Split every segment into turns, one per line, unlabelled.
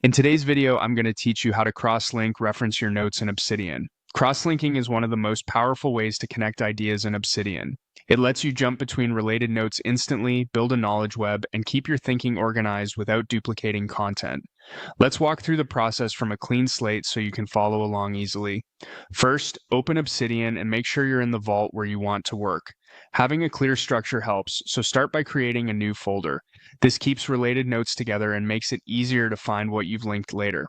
In today's video, I'm going to teach you how to cross-link reference your notes in Obsidian. Cross-linking is one of the most powerful ways to connect ideas in Obsidian. It lets you jump between related notes instantly, build a knowledge web, and keep your thinking organized without duplicating content. Let's walk through the process from a clean slate so you can follow along easily. First, open Obsidian and make sure you're in the vault where you want to work. Having a clear structure helps, so start by creating a new folder. This keeps related notes together and makes it easier to find what you've linked later.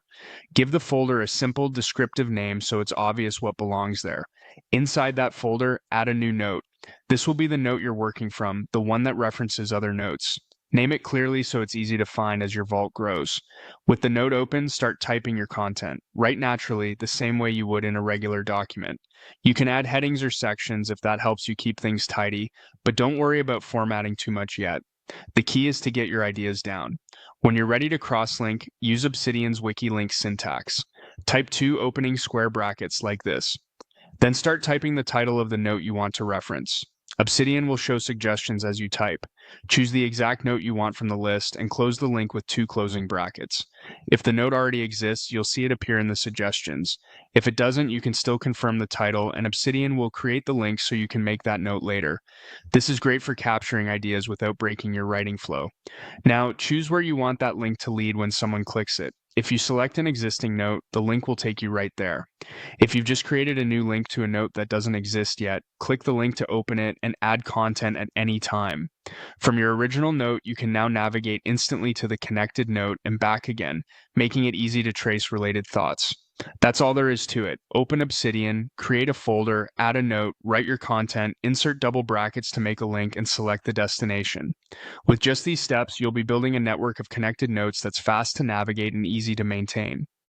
Give the folder a simple descriptive name so it's obvious what belongs there. Inside that folder, add a new note. This will be the note you're working from, the one that references other notes. Name it clearly so it's easy to find as your vault grows. With the note open, start typing your content. Write naturally, the same way you would in a regular document. You can add headings or sections if that helps you keep things tidy, but don't worry about formatting too much yet. The key is to get your ideas down. When you're ready to cross-link, use Obsidian's wiki-link syntax. Type two opening square brackets like this. Then start typing the title of the note you want to reference. Obsidian will show suggestions as you type. Choose the exact note you want from the list and close the link with two closing brackets. If the note already exists, you'll see it appear in the suggestions. If it doesn't, you can still confirm the title, and Obsidian will create the link so you can make that note later. This is great for capturing ideas without breaking your writing flow. Now, choose where you want that link to lead when someone clicks it. If you select an existing note, the link will take you right there. If you've just created a new link to a note that doesn't exist yet, click the link to open it and add content at any time. From your original note, you can now navigate instantly to the connected note and back again, making it easy to trace related thoughts. That's all there is to it. Open Obsidian, create a folder, add a note, write your content, insert double brackets to make a link, and select the destination. With just these steps, you'll be building a network of connected notes that's fast to navigate and easy to maintain.